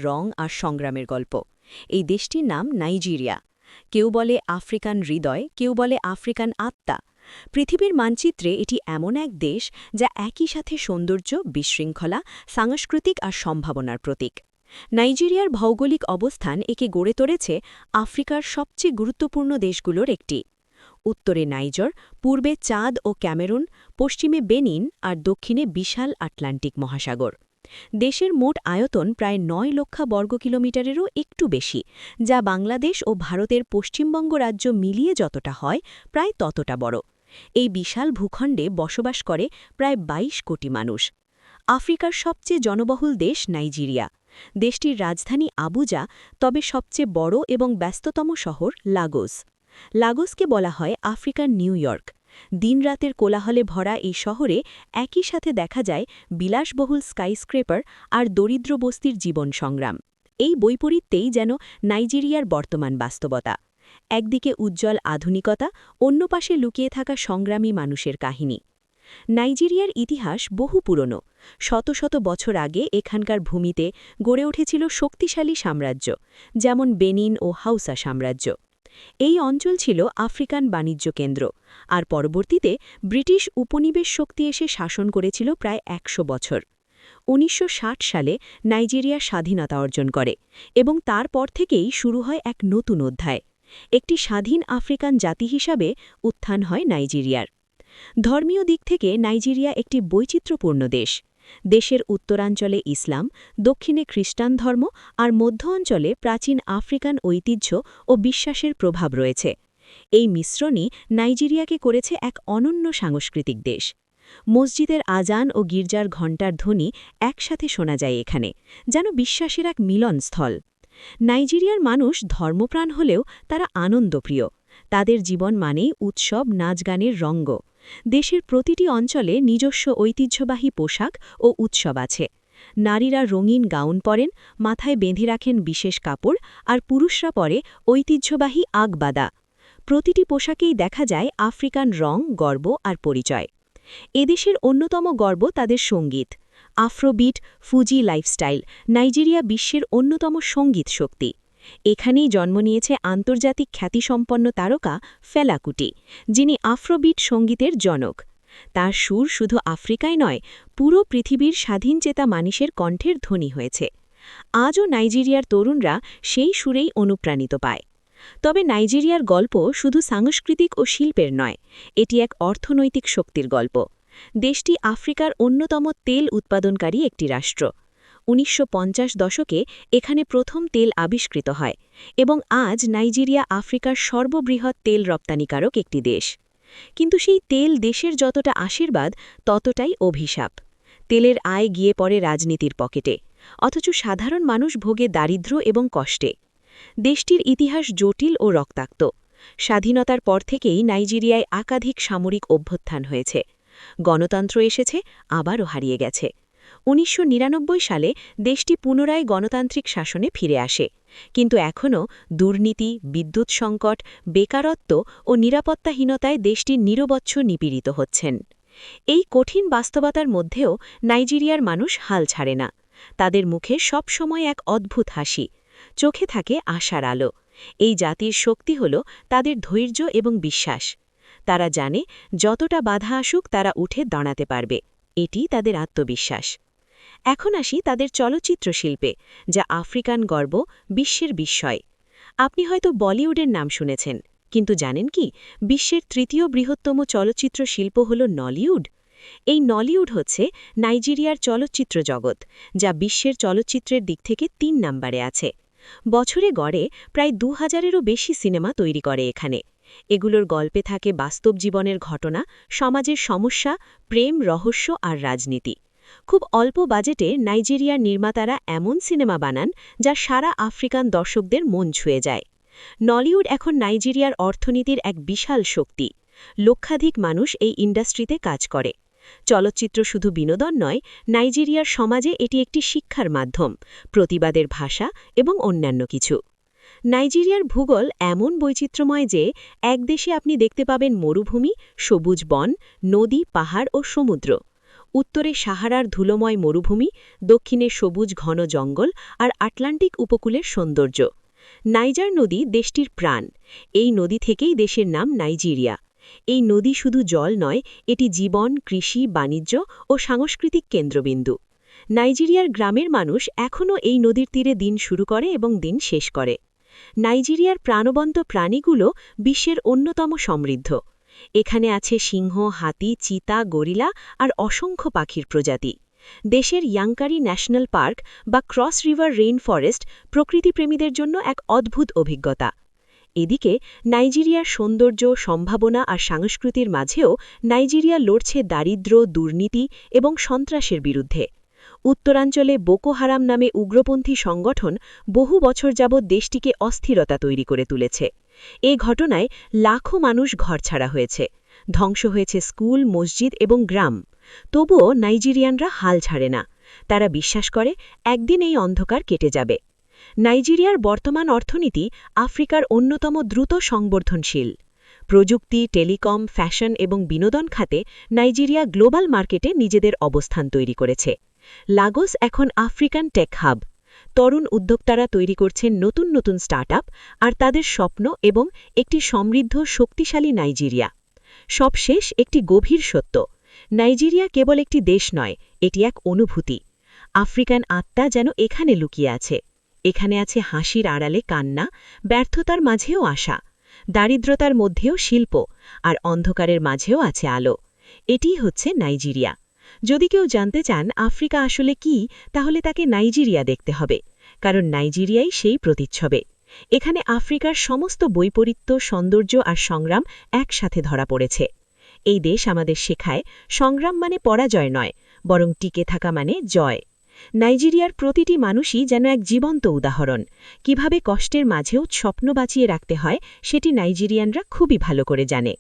রং আর সংগ্রামের গল্প। এই দেশটির নাম নাইজেরিয়া। কেউ বলে আফ্রিকান হৃদয়, কেউ বলে আফ্রিকান আত্মা। পৃথিবীর মানচিত্রে এটি এমন এক দেশ যা একই সাথে সৌন্দর্য, বিশৃঙ্খলা, সাংস্কৃতিক আর সম্ভাবনার প্রতীক। নাইজেরিয়ার ভৌগোলিক অবস্থান একে গড়ে তুলেছে আফ্রিকার সবচেয়ে গুরুত্বপূর্ণ দেশগুলোর একটি। উত্তরে নাইজর, পূর্বে চাদ ও ক্যামেরুন, পশ্চিমে বেনিন আর দক্ষিণে বিশাল আটলান্টিক মহাসাগর। দেশের মোট আয়তন প্রায় ৯ লক্ষ বর্গ কিলোমিটারেরও একটু বেশি, যা বাংলাদেশ ও ভারতের পশ্চিমবঙ্গ রাজ্য মিলিয়ে যতটা হয় প্রায় ততটা বড়। এই বিশাল ভূখণ্ডে বসবাস করে প্রায় ২২ কোটি মানুষ। আফ্রিকার সবচেয়ে জনবহুল দেশ নাইজেরিয়া। দেশটির রাজধানী আবুজা, তবে সবচেয়ে বড় এবং ব্যস্ততম শহর লাগোস। লাগোসকে বলা হয় আফ্রিকার নিউ ইয়র্ক। দিনরাতের কোলাহলে ভরা এই শহরে একই সাথে দেখা যায় বিলাসবহুল স্কাইস্ক্রেপার আর দরিদ্র বস্তির জীবন সংগ্রাম। এই বৈপরীত্যেই যেন নাইজেরিয়ার বর্তমান বাস্তবতা। একদিকে উজ্জ্বল আধুনিকতা, অন্য পাশে লুকিয়ে থাকা সংগ্রামী মানুষের কাহিনী। নাইজেরিয়ার ইতিহাস বহু পুরনো। শত শত বছর আগে এখানকার ভূমিতে গড়ে উঠেছিল শক্তিশালী সাম্রাজ্য, যেমন বেনিন ও হাউসা সাম্রাজ্য। এই অঞ্চল ছিল আফ্রিকান বাণিজ্য কেন্দ্র, আর পরবর্তীতে ব্রিটিশ উপনিবেশ শক্তি এসে শাসন করেছিল প্রায় ১০০ বছর। ১৯৬০ সালে নাইজেরিয়া স্বাধীনতা অর্জন করে এবং তারপর থেকেই শুরু হয় এক নতুন অধ্যায়। একটি স্বাধীন আফ্রিকান জাতি হিসাবে উত্থান হয় নাইজেরিয়ার। ধর্মীয় দিক থেকে নাইজেরিয়া একটি বৈচিত্র্যপূর্ণ দেশ। দেশের উত্তরাঞ্চলে ইসলাম, দক্ষিণে খ্রিস্টান ধর্ম আর মধ্য অঞ্চলে প্রাচীন আফ্রিকান ঐতিহ্য ও বিশ্বাসের প্রভাব রয়েছে। এই মিশ্রণই নাইজেরিয়াকে করেছে এক অনন্য সাংস্কৃতিক দেশ। মসজিদের আজান ও গির্জার ঘণ্টার ধ্বনি একসাথে শোনা যায় এখানে, যেন বিশ্বাসের এক মিলনস্থল। নাইজেরিয়ার মানুষ ধর্মপ্রাণ হলেও তারা আনন্দপ্রিয়। তাদের জীবন মানেই উৎসব, নাচ, গানের রঙ্গ। দেশের প্রতিটি অঞ্চলে নিজস্ব ঐতিহ্যবাহী পোশাক ও উৎসব আছে। নারীরা রঙিন গাউন পরেন, মাথায় বেঁধে রাখেন বিশেষ কাপড়, আর পুরুষরা পরে ঐতিহ্যবাহী আগবাদা। প্রতিটি পোশাকেই দেখা যায় আফ্রিকান রং, গর্ব আর পরিচয়। এদেশের অন্যতম গর্ব তাদের সঙ্গীত। আফ্রোবিট, ফুজি লাইফস্টাইল নাইজেরিয়া বিশ্বের অন্যতম সঙ্গীত শক্তি। এখানেই জন্ম নিয়েছে আন্তর্জাতিক খ্যাতিসম্পন্ন তারকা ফেলা কুটি, যিনি আফ্রোবিট সঙ্গীতের জনক। তার সুর শুধু আফ্রিকায় নয়, পুরো পৃথিবীর স্বাধীনচেতা মানুষের কণ্ঠের ধ্বনি হয়েছে। আজও নাইজেরিয়ার তরুণরা সেই সুরেই অনুপ্রাণিত পায়। তবে নাইজেরিয়ার গল্প শুধু সাংস্কৃতিক ও শিল্পের নয়, এটি এক অর্থনৈতিক শক্তির গল্প। দেশটি আফ্রিকার অন্যতম তেল উৎপাদনকারী একটি রাষ্ট্র। ১৯৫০ দশকে এখানে প্রথম তেল আবিষ্কৃত হয় এবং আজ নাইজেরিয়া আফ্রিকার সর্ববৃহৎ তেল রপ্তানিকারক একটি দেশ। কিন্তু সেই তেল দেশের যতটা আশীর্বাদ, ততটাই অভিশাপ। তেলের আয় গিয়ে পড়ে রাজনীতির পকেটে, অথচ সাধারণ মানুষ ভোগে দারিদ্র্য এবং কষ্টে। দেশটির ইতিহাস জটিল ও রক্তাক্ত। স্বাধীনতার পর থেকেই নাইজেরিয়ায় একাধিক সামরিক অভ্যুত্থান হয়েছে। গণতন্ত্র এসেছে, আবারও হারিয়ে গেছে। ১৯৯৯ সালে দেশটি পুনরায় গণতান্ত্রিক শাসনে ফিরে আসে, কিন্তু এখনও দুর্নীতি, বিদ্যুৎ সংকট, বেকারত্ব ও নিরাপত্তাহীনতায় দেশটি নিরবচ্ছ নিপীড়িত হচ্ছেন। এই কঠিন বাস্তবতার মধ্যেও নাইজেরিয়ার মানুষ হাল ছাড়ে না। তাদের মুখে সবসময় এক অদ্ভুত হাসি, চোখে থাকে আশার আলো। এই জাতির শক্তি হল তাদের ধৈর্য এবং বিশ্বাস। তারা জানে যতটা বাধা আসুক তারা উঠে দাঁড়াতে পারবে, এটি তাদের আত্মবিশ্বাস। এখন আসি তাদের চলচ্চিত্র শিল্পে, যা আফ্রিকান গর্ব, বিশ্বের বিস্ময়। আপনি হয়তো বলিউডের নাম শুনেছেন, কিন্তু জানেন কি বিশ্বের তৃতীয় বৃহত্তম চলচ্চিত্র শিল্প হল নলিউড? এই নলিউড হচ্ছে নাইজেরিয়ার চলচ্চিত্র জগৎ, যা বিশ্বের চলচ্চিত্রের দিক থেকে ৩ নম্বরে আছে। বছরে গড়ে প্রায় ২০০০-এরও বেশি সিনেমা তৈরি করে এখানে। এগুলোর গল্পে থাকে বাস্তব জীবনের ঘটনা, সমাজের সমস্যা, প্রেম, রহস্য আর রাজনীতি। খুব অল্প বাজেটে নাইজেরিয়ার নির্মাতারা এমন সিনেমা বানান যা সারা আফ্রিকান দর্শকদের মন ছুঁয়ে যায়। নলিউড এখন নাইজেরিয়ার অর্থনীতির এক বিশাল শক্তি। লক্ষাধিক মানুষ এই ইন্ডাস্ট্রিতে কাজ করে। চলচ্চিত্র শুধু বিনোদন নয়, নাইজেরিয়ার সমাজে এটি একটি শিক্ষার মাধ্যম, প্রতিবাদের ভাষা এবং অন্যান্য কিছু। নাইজেরিয়ার ভূগোল এমন বৈচিত্র্যময় যে এক দেশে আপনি দেখতে পাবেন মরুভূমি, সবুজ বন, নদী, পাহাড় ও সমুদ্র। উত্তরে সাহারার ধুলোময় মরুভূমি, দক্ষিণে সবুজ ঘন জঙ্গল আর আটলান্টিক উপকূলের সৌন্দর্য। নাইজার নদী দেশটির প্রাণ। এই নদী থেকেই দেশের নাম নাইজেরিয়া। এই নদী শুধু জল নয়, এটি জীবন, কৃষি, বাণিজ্য ও সাংস্কৃতিক কেন্দ্রবিন্দু। নাইজেরিয়ার গ্রামের মানুষ এখনও এই নদীর তীরে দিন শুরু করে এবং দিন শেষ করে। নাইজেরিয়ার প্রাণবন্ত প্রাণীগুলো বিশ্বের অন্যতম সমৃদ্ধ। এখানে আছে সিংহ, হাতি, চিতা, গরিলা আর অসংখ্য পাখির প্রজাতি। দেশের ইয়াংকারি ন্যাশনাল পার্ক বা ক্রস রিভার রেইন ফরেস্ট প্রকৃতিপ্রেমীদের জন্য এক অদ্ভুত অভিজ্ঞতা। এদিকে নাইজেরিয়ার সৌন্দর্য, সম্ভাবনা আর সংস্কৃতির মাঝেও নাইজেরিয়া লড়ছে দারিদ্র্য, দুর্নীতি এবং সন্ত্রাসের বিরুদ্ধে। উত্তরাঞ্চলে বোকো হারাম নামে উগ্রপন্থী সংগঠন বহু বছর যাবৎ দেশটিকে অস্থিরতা তৈরি করে তুলেছে। এ ঘটনায় লাখো মানুষ ঘরছাড়া হয়েছে, ধ্বংস হয়েছে স্কুল, মসজিদ এবং গ্রাম। তবুও নাইজেরিয়ানরা হাল ছাড়ে না। তারা বিশ্বাস করে একদিন এই অন্ধকার কেটে যাবে। নাইজেরিয়ার বর্তমান অর্থনীতি আফ্রিকার অন্যতম দ্রুত সংবর্ধনশীল। প্রযুক্তি, টেলিকম, ফ্যাশন এবং বিনোদন খাতে নাইজেরিয়া গ্লোবাল মার্কেটে নিজেদের অবস্থান তৈরি করেছে। লাগোস এখন আফ্রিকান টেক হাব। তরুণ উদ্যোক্তারা তৈরি করছেন নতুন নতুন স্টার্টআপ, আর তাদের স্বপ্ন এবং একটি সমৃদ্ধ, শক্তিশালী নাইজেরিয়া। সবশেষ একটি গভীর সত্য: নাইজেরিয়া কেবল একটি দেশ নয়, এটি এক অনুভূতি। আফ্রিকান আত্মা যেন এখানে লুকিয়ে আছে। এখানে আছে হাসির আড়ালে কান্না, ব্যর্থতার মাঝেও আশা, দারিদ্রতার মধ্যেও শিল্প, আর অন্ধকারের মাঝেও আছে আলো। এটিই হচ্ছে নাইজেরিয়া। যদি কেউ জানতে চান আফ্রিকা আসলে কি, তাহলে তাকে নাইজেরিয়া দেখতে হবে, কারণ নাইজেরিয়াই সেই প্রতিচ্ছবে। এখানে আফ্রিকার সমস্ত বৈপরীত্য, সৌন্দর্য আর সংগ্রাম একসাথে ধরা পড়েছে। এই দেশ আমাদের শেখায় সংগ্রাম মানে পরাজয় নয়, বরং টিকে থাকা মানে জয়। নাইজেরিয়ার প্রতিটি মানুষই যেন এক জীবন্ত উদাহরণ। কিভাবে কষ্টের মাঝেও স্বপ্ন বাঁচিয়ে রাখতে হয় সেটি নাইজেরিয়ানরা খুবই ভালো করে জানে।